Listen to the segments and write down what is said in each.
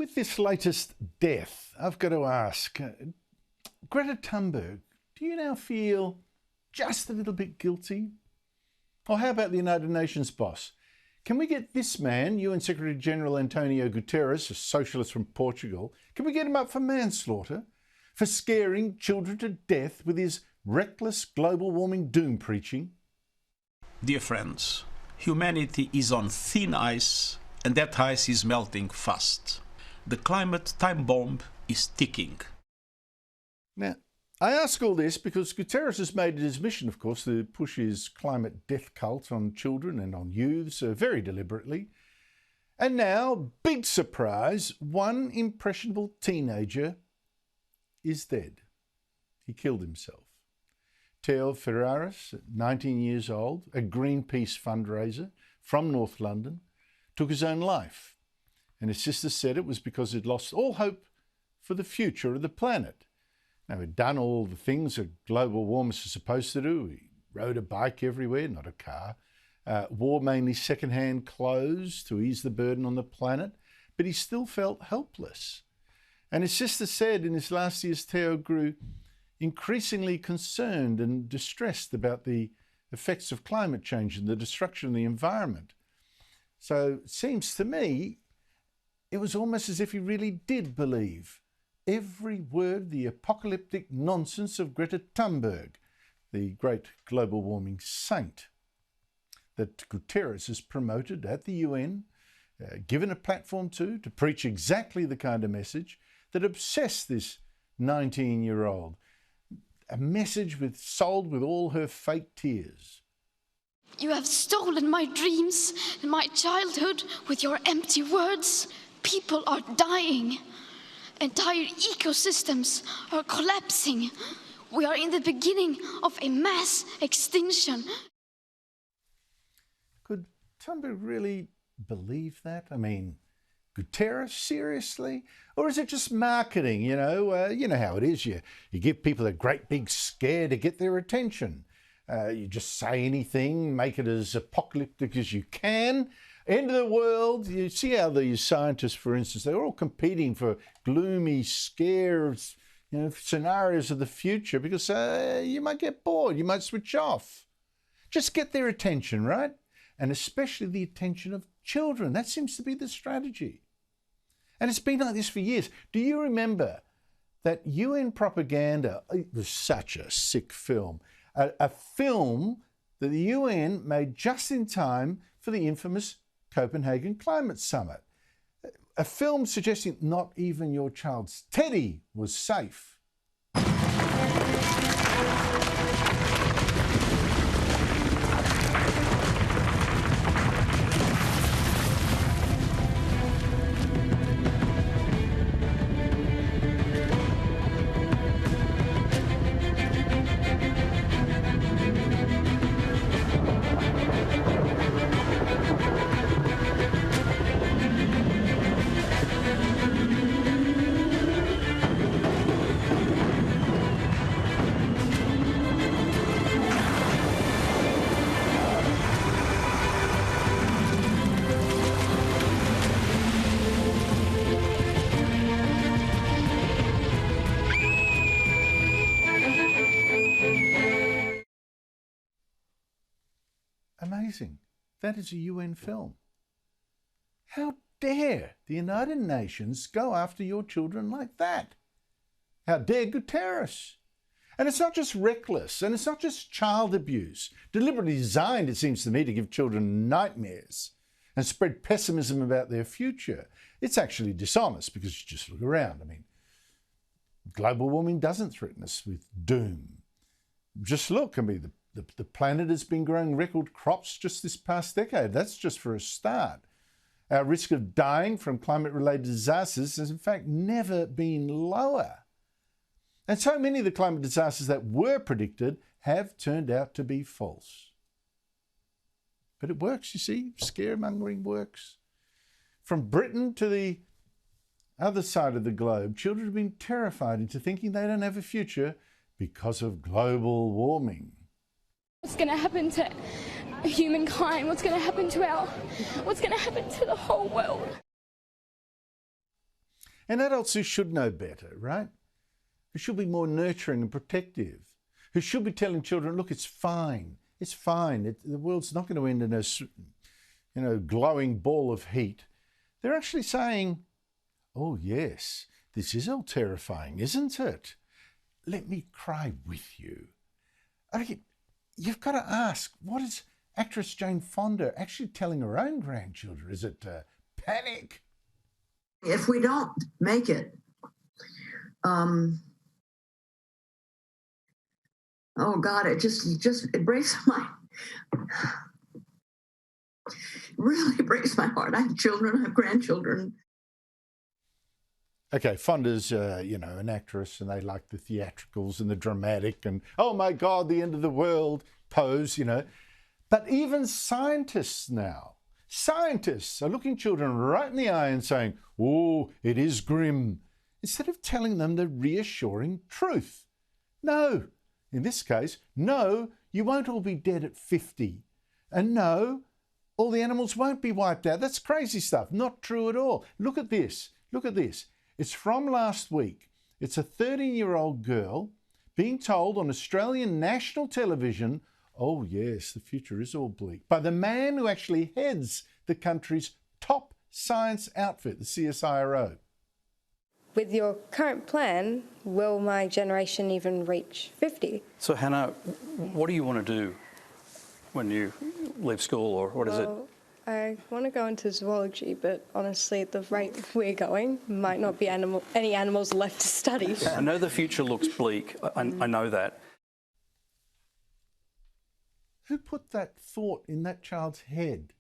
With this latest death, I've got to ask, Greta Thunberg, do you now feel just a little bit guilty? Or how about the United Nations boss? Can we get this man, UN Secretary General Antonio Guterres, a socialist from Portugal, can we get him up for manslaughter? For scaring children to death with his reckless global warming doom preaching? Dear friends, humanity is on thin ice, and that ice is melting fast. The climate time bomb is ticking. Now, I ask all this because Guterres has made it his mission, of course, to push his climate death cult on children and on youths very deliberately. And now, big surprise, one impressionable teenager is dead. He killed himself. Theo, 19 years old, a Greenpeace fundraiser from North London, took his own life. And his sister said it was because he'd lost all hope for the future of the planet. Now, he'd done all the things a global warmers are supposed to do. He rode a bike everywhere, not a car, wore mainly second-hand clothes to ease the burden on the planet, but he still felt helpless. And his sister said in his last years, Theo grew increasingly concerned and distressed about the effects of climate change and the destruction of the environment. So it seems to me it was almost as if he really did believe every word the apocalyptic nonsense of Greta Thunberg, the great global warming saint that Guterres has promoted at the UN, given a platform to preach exactly the kind of message that obsessed this 19-year-old, a message sold with all her fake tears. You have stolen my dreams and my childhood with your empty words. People are dying. Entire ecosystems are collapsing. We are in the beginning of a mass extinction. Could Thunberg really believe that? I mean, Guterres, seriously? Or is it just marketing, you know how it is. You give people a great big scare to get their attention. You just say anything, make it as apocalyptic as you can. End of the world. You see how these scientists, for instance, they're all competing for gloomy scares, scenarios of the future because you might get bored, you might switch off. Just get their attention, right? And especially the attention of children. That seems to be the strategy. And it's been like this for years. Do you remember that UN propaganda? It was such a sick film. A film that the UN made just in time for the infamous Copenhagen Climate Summit. A film suggesting not even your child's teddy was safe. Amazing. That is a UN film. How dare the United Nations go after your children like that? How dare Guterres? And it's not just reckless, and it's not just child abuse, deliberately designed, it seems to me, to give children nightmares and spread pessimism about their future. It's actually dishonest because you just look around. I mean, global warming doesn't threaten us with doom. Just look, the planet has been growing record crops just this past decade. That's just for a start. Our risk of dying from climate-related disasters has in fact never been lower. And so many of the climate disasters that were predicted have turned out to be false. But it works, you see. Scaremongering works. From Britain to the other side of the globe, children have been terrified into thinking they don't have a future because of global warming. What's going to happen to humankind? What's going to happen to the whole world? And adults who should know better, right? Who should be more nurturing and protective. Who should be telling children, look, it's fine. It's fine. The world's not going to end in a glowing ball of heat. They're actually saying, oh yes, this is all terrifying, isn't it? Let me cry with you. You've got to ask, what is actress Jane Fonda actually telling her own grandchildren? Is it panic? If we don't make it, oh God, it breaks really breaks my heart. I have children, I have grandchildren. Okay, Fonda's, an actress, and they like the theatricals and the dramatic and, oh my God, the end of the world pose, But even scientists now, are looking children right in the eye and saying, oh, it is grim, instead of telling them the reassuring truth. No, in this case, no, you won't all be dead at 50. And no, all the animals won't be wiped out. That's crazy stuff. Not true at all. Look at this. It's from last week. It's a 13-year-old girl being told on Australian national television, oh yes, the future is all bleak, by the man who actually heads the country's top science outfit, the CSIRO. With your current plan, will my generation even reach 50? So Hannah, what do you want to do when you leave school, or what is it? I want to go into zoology, but honestly, at the rate we're going, might not be any animals left to study. I know the future looks bleak. I know that. Who put that thought in that child's head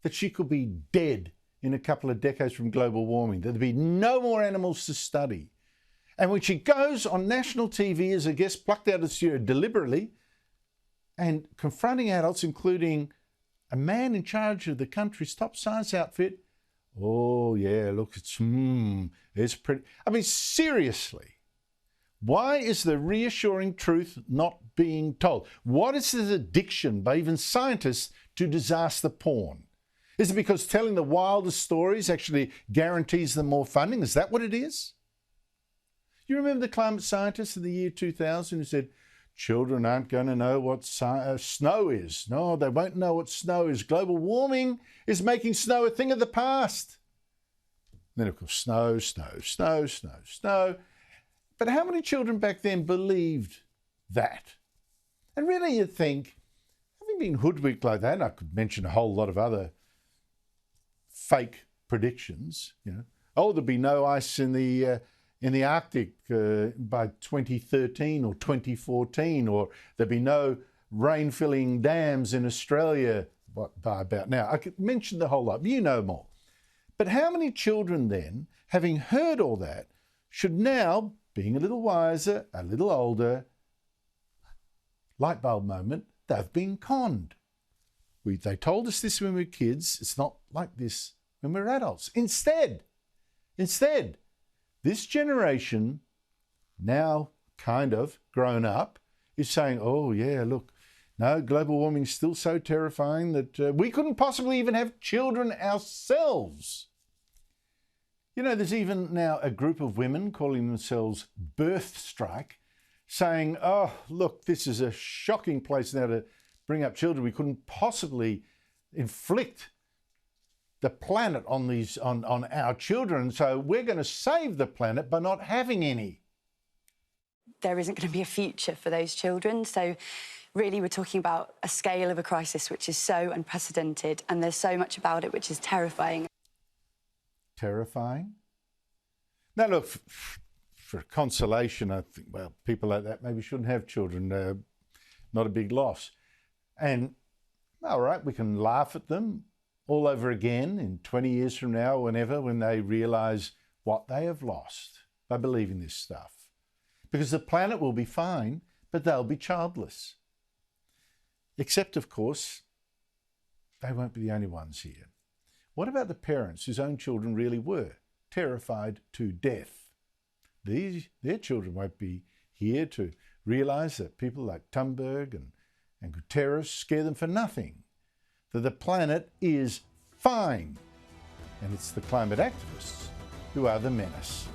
that she could be dead in a couple of decades from global warming, that there'd be no more animals to study? And when she goes on national TV as a guest plucked out of the studio deliberately and confronting adults, including a man in charge of the country's top science outfit, oh yeah, look, it's pretty. I mean, seriously, why is the reassuring truth not being told? What is this addiction by even scientists to disaster porn? Is it because telling the wildest stories actually guarantees them more funding? Is that what it is? You remember the climate scientists in the year 2000 who said, children aren't going to know what snow is. No, they won't know what snow is. Global warming is making snow a thing of the past. And then, of course, snow. But how many children back then believed that? And really, you'd think, having been hoodwinked like that, and I could mention a whole lot of other fake predictions, there'd be no ice in the Arctic by 2013 or 2014, or there'd be no rain-filling dams in Australia by about now. I could mention the whole lot, you know more. But how many children then, having heard all that, should now, being a little wiser, a little older, light bulb moment, they've been conned? They told us this when we were kids. It's not like this when we're adults. Instead, this generation, now kind of grown up, is saying, oh yeah, look, no, global warming is still so terrifying that we couldn't possibly even have children ourselves. There's even now a group of women calling themselves Birth Strike, saying, oh, look, this is a shocking place now to bring up children. We couldn't possibly inflict the planet on our children, so we're going to save the planet by not having any. There isn't going to be a future for those children, so really we're talking about a scale of a crisis which is so unprecedented, and there's so much about it which is terrifying. Terrifying? Now look, for consolation, I think, well, people like that maybe shouldn't have children. Not a big loss. And all right, we can laugh at them all over again in 20 years from now, whenever, when they realise what they have lost by believing this stuff. Because the planet will be fine, but they'll be childless. Except, of course, they won't be the only ones here. What about the parents whose own children really were terrified to death? Their children won't be here to realise that people like Thunberg and Guetteres scare them for nothing. That the planet is fine. And it's the climate activists who are the menace.